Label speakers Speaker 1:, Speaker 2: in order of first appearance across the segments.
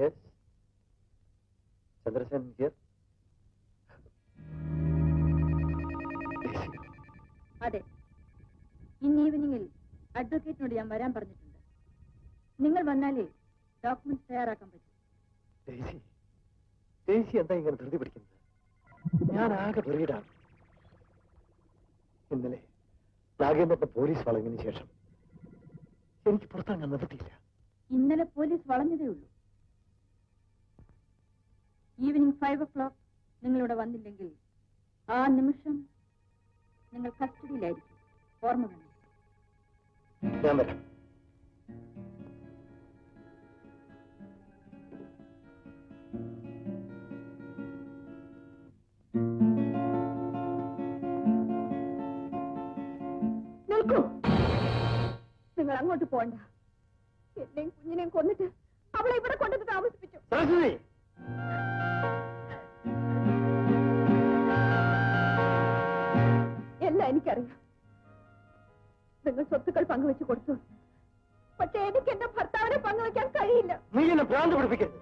Speaker 1: Yes. Chandrasen here.
Speaker 2: അതെ, ഇന്ന് ഈവനിങ്ങിൽ അഡ്വക്കേറ്റിനോട് ഞാൻ വരാൻ പറഞ്ഞിട്ടുണ്ട്. നിങ്ങൾ വന്നാലേ ഡോക്യുമെന്റ്സ് തയ്യാറാക്കാൻ പറ്റും.
Speaker 1: ദേശി എന്താ ഇങ്ങനെ ധൃതി പിടിക്കുന്നത്? ഞാൻ ആകെ വെറിയിടാണ്. ഇന്നലെ നാഗേന്ദ്രന്റെ പോലീസ് വളഞ്ഞതിന് ശേഷം എനിക്ക് പുറത്തിറങ്ങാൻ നിവൃത്തിയില്ല.
Speaker 2: ഇന്നലെ പോലീസ് വളഞ്ഞതേ ഉള്ളൂ. ഈവനിങ് 5 o'clock നിങ്ങളിവിടെ വന്നില്ലെങ്കിൽ ആ നിമിഷം നിങ്ങൾ കസ്റ്റഡിയിലായിരിക്കും. ഓർമ്മ വേണം.
Speaker 1: ഞാൻ വരാം.
Speaker 2: നിൽക്കൂ. നിങ്ങൾ അങ്ങോട്ട് പോണ്ട. എന്നെയും കുഞ്ഞിനെയും കൊന്നിട്ട് അവളെ ഇവിടെ കൊണ്ടിട്ട് താമസിപ്പിച്ചു. എല്ലാം എനിക്കറിയാം. നിങ്ങൾ സ്വത്തുക്കൾ പങ്കുവെച്ച് കൊടുത്തു. പക്ഷെ എനിക്ക് എന്റെ ഭർത്താവിനെ പങ്കുവെക്കാൻ കഴിയില്ല.
Speaker 1: നീ എന്നെ ഭ്രാന്ത് പിടിപ്പിക്കരുത്.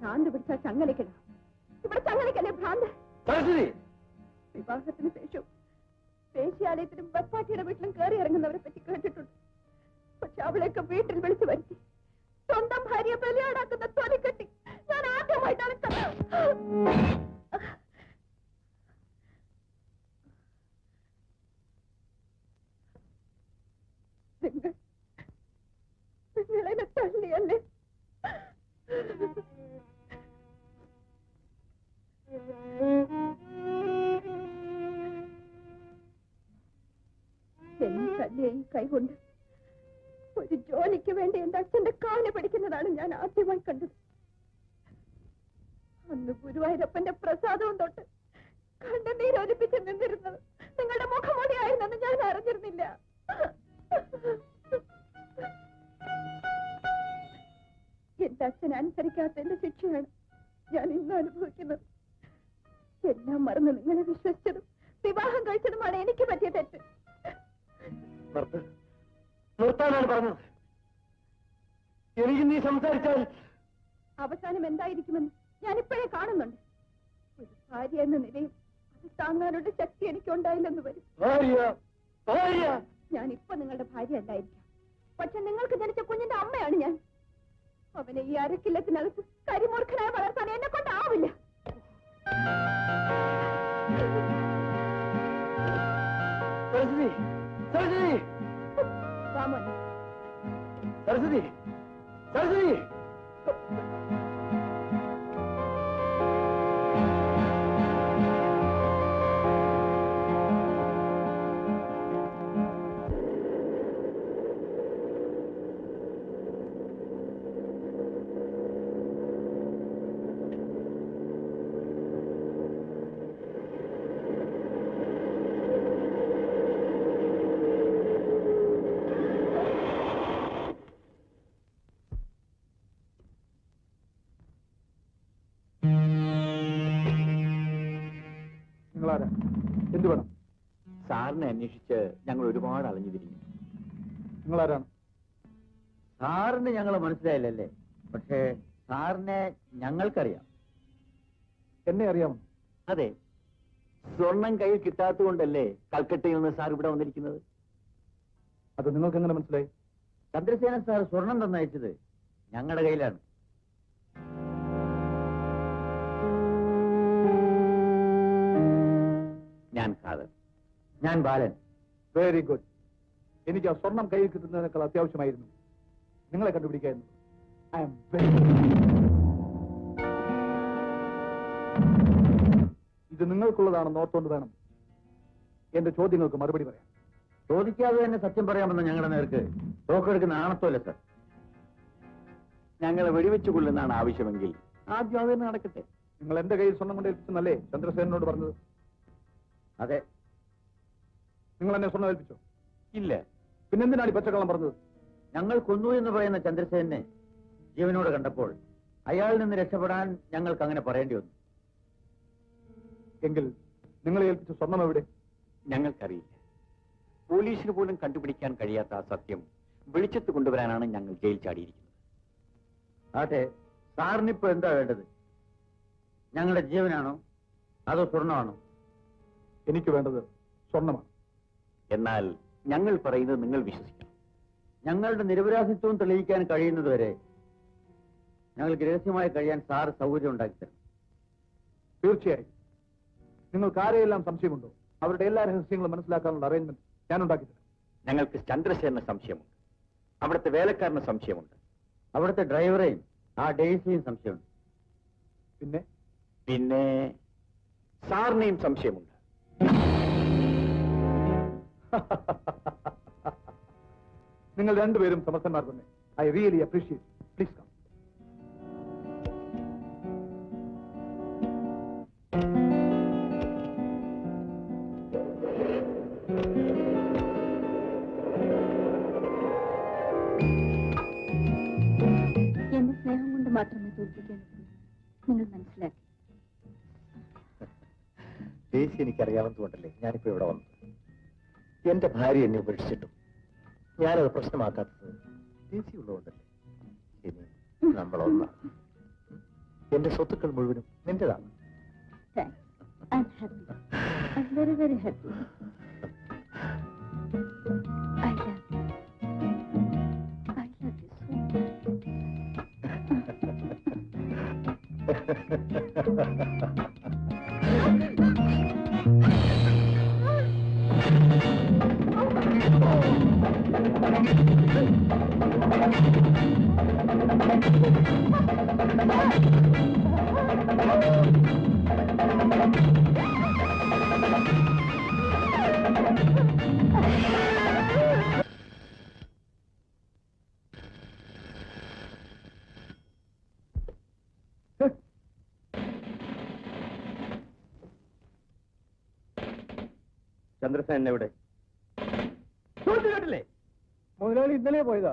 Speaker 2: ഭ്രാന്ത് പിടിച്ചാൽ ചങ്ങലയ്ക്കല. ഇവിടെ ചങ്ങലയ്ക്കല്ലേ ഭ്രാന്ത്. വിവാഹത്തിന് ശേഷം ദേശീയാലയത്തിലും ബപ്പാട്ടിയുടെ വീട്ടിലും കയറി ഇറങ്ങുന്നവരെ പറ്റി കേട്ടിട്ടുണ്ട്. പക്ഷെ അവളെയൊക്കെ വീട്ടിൽ വിളിച്ചു വരുത്തി സ്വന്തം ഭാര്യയെ ബലിയാടാക്കുന്ന തൊലിക്കെട്ടി ഞാൻ ആദ്യമായിട്ടാണ് നിങ്ങളെന്നെ തള്ളിയല്ലേ? എന്നെ തല്ലിയ ഈ കൈകൊണ്ട് ഒരു ജോലിക്ക് വേണ്ടി എന്റെ അച്ഛന്റെ കാല് പിടിക്കുന്നതാണ് ഞാൻ ആദ്യമായി കണ്ടത്. അന്ന് ഗുരുവായൂരപ്പന്റെ പ്രസാദവും തൊട്ട് കണ്ണുനീരൊലിപ്പിച്ച് നിന്നിരുന്നത് നിങ്ങളുടെ മുഖമൂടിയായിരുന്നെന്ന് ഞാൻ അറിഞ്ഞിരുന്നില്ല. എന്റെ അച്ഛൻ അനുസരിക്കാത്തതിന്റെ ശിക്ഷയാണ് ഞാൻ ഇന്ന് അനുഭവിക്കുന്നത്. എല്ലാം മറന്ന് നിങ്ങളെ വിശ്വസിച്ചതും വിവാഹം കഴിച്ചതുമാണ് എനിക്ക് പറ്റിയ തെറ്റ്.
Speaker 1: നിർത്താനാണ് പറഞ്ഞത്. എനിക്ക് നീ സംസാരിച്ചാൽ
Speaker 2: അവസാനം എന്തായിരിക്കുമെന്ന് ഞാനിപ്പോഴേ കാണുന്നുണ്ട്. ഒരു ഭാര്യ എന്ന നിലയിൽ അത് താങ്ങാനുള്ള ശക്തി എനിക്കുണ്ടായില്ലെന്ന് വരും. ഞാൻ ഇപ്പൊ നിങ്ങളുടെ ഭാര്യ അല്ലായിരിക്കാം. പക്ഷെ നിങ്ങൾക്ക് ജനിച്ച കുഞ്ഞിന്റെ അമ്മയാണ് ഞാൻ. അവനെ ഈ അരക്കില്ലത്തിനകത്ത് കരിമൂർഖനായി വളർത്താൻ എന്നെ കൊണ്ടാവില്ല.
Speaker 1: സരസ്വതി, സരസ്വതി, എന്ത് വേണം?
Speaker 3: സാറിനെ അന്വേഷിച്ച് ഞങ്ങൾ ഒരുപാട് അലഞ്ഞു തിരിഞ്ഞു.
Speaker 1: നിങ്ങളാരാണ്?
Speaker 3: സാറിന് ഞങ്ങളെ മനസ്സിലായില്ലല്ലേ? പക്ഷേ സാറിനെ ഞങ്ങൾക്കറിയാം.
Speaker 1: എന്നെ അറിയാമോ?
Speaker 3: അതെ, സ്വർണം കയ്യിൽ കിട്ടാത്തതുകൊണ്ടല്ലേ കൽക്കട്ടയിൽ നിന്ന് സാർ ഇവിടെ വന്നിരിക്കുന്നത്.
Speaker 1: അത് നിങ്ങൾക്ക് എങ്ങനെ മനസ്സിലായി?
Speaker 3: ചന്ദ്രസേന സാർ സ്വർണം തന്നയച്ചത് ഞങ്ങളുടെ കയ്യിലാണ്. ഞാൻ ഖാദർ. ഞാൻ ബാലൻ.
Speaker 1: Very good. എനിക്ക് ആ സ്വർണം കയ്യിൽ കിട്ടുന്നതിനേക്കാൾ അത്യാവശ്യമായിരുന്നു നിങ്ങളെ കണ്ടുപിടിക്കായിരുന്നു. ഐ ആം വെരി ഇത് നിങ്ങൾക്കുള്ളതാണെന്ന് ഓർത്തുകൊണ്ട് വേണം എന്റെ ചോദ്യങ്ങൾക്ക് മറുപടി പറയാം.
Speaker 3: ചോദിക്കാതെ തന്നെ സത്യം പറയാമെന്ന് ഞങ്ങളുടെ നേർക്ക് തോക്കെടുക്കുന്ന ആണത്തോല്ലേ സർ? ഞങ്ങളെ വെടിവെച്ചു കൊള്ളുന്നതാണ് ആവശ്യമെങ്കിൽ ആദ്യം അത് തന്നെ നടക്കട്ടെ.
Speaker 1: നിങ്ങൾ എന്റെ കയ്യിൽ സ്വർണം കൊണ്ട് ഏൽപ്പിച്ചെന്നല്ലേ ചന്ദ്രസേനോട് പറഞ്ഞത്?
Speaker 3: അതെ.
Speaker 1: നിങ്ങൾ എന്നെ സ്വർണം ഏൽപ്പിച്ചോ?
Speaker 3: ഇല്ല.
Speaker 1: പിന്നെന്തിനാണ് ഈ പച്ചക്കള്ളം പറഞ്ഞത്?
Speaker 3: ഞങ്ങൾ കൊന്നു എന്ന് പറയുന്ന ചന്ദ്രസേനെ ജീവനോട് കണ്ടപ്പോൾ അയാളിൽ നിന്ന് രക്ഷപ്പെടാൻ ഞങ്ങൾക്ക് അങ്ങനെ പറയേണ്ടി വന്നു.
Speaker 1: എങ്കിൽ നിങ്ങളെ ഏൽപ്പിച്ച സ്വർണം എവിടെ?
Speaker 3: ഞങ്ങൾക്കറിയില്ല. പോലീസിന് പോലും കണ്ടുപിടിക്കാൻ കഴിയാത്ത ആ സത്യം വെളിച്ചത്ത് കൊണ്ടുവരാനാണ് ഞങ്ങൾ ജയിൽ ചാടിയിരിക്കുന്നത്. ആട്ടെ, സാറിനിപ്പോ എന്താ വേണ്ടത്? ഞങ്ങളുടെ ജീവനാണോ അതോ സ്വർണമാണോ?
Speaker 1: എനിക്ക് വേണ്ടത് സ്വർണമാണ്.
Speaker 4: എന്നാൽ ഞങ്ങൾ പറയുന്നത് നിങ്ങൾ വിശ്വസിക്കണം.
Speaker 3: ഞങ്ങളുടെ നിരപരാധിത്വം തെളിയിക്കാൻ കഴിയുന്നതുവരെ ഞങ്ങൾക്ക് രഹസ്യമായി കഴിയാൻ സാർ സൗകര്യം ഉണ്ടാക്കി തരും.
Speaker 1: തീർച്ചയായും. നിങ്ങൾക്ക് ആരെയെല്ലാം സംശയമുണ്ടോ അവരുടെ എല്ലാ രഹസ്യങ്ങളും മനസ്സിലാക്കാനുള്ള അറേഞ്ച്മെന്റ് ഞാൻ ഉണ്ടാക്കി തരാം.
Speaker 4: ഞങ്ങൾക്ക് ചന്ദ്രസേനന് സംശയമുണ്ട്, അവിടുത്തെ വേലക്കാരന് സംശയമുണ്ട്,
Speaker 3: അവിടുത്തെ ഡ്രൈവറെയും ആ ഡേയ്സിയും സംശയമുണ്ട്.
Speaker 1: പിന്നെ
Speaker 4: പിന്നെ സാറിനെയും സംശയമുണ്ട്.
Speaker 1: നിങ്ങൾ രണ്ടുപേരും സമർത്ഥന്മാർ തന്നെ. I really appreciate. Please come.
Speaker 2: എന്നെ സ്നേഹം കൊണ്ട് മാത്രമേ തോൽപ്പിക്കാൻ നിങ്ങൾ മനസ്സിലാക്കി.
Speaker 4: ദേശി എനിക്കറിയാവുന്നതുകൊണ്ടല്ലേ ഞാനിപ്പോ ഇവിടെ വന്നത്. എന്റെ ഭാര്യ എന്നെ ഉപേക്ഷിച്ചിട്ടും ഞാനത് പ്രശ്നമാക്കാത്തത് ദേശി ഉള്ളതുകൊണ്ടല്ലേ. ഇനി നമ്മളൊന്നാണ്. എന്റെ സ്വത്തുക്കൾ മുഴുവനും നിന്റേതാണ്.
Speaker 2: Thanks. I'm happy. I'm very, very happy. I love you. I love you so much.
Speaker 4: Chandrasenan എവിടെ?
Speaker 1: മുതലാളി ഇന്നലെ പോയതാ.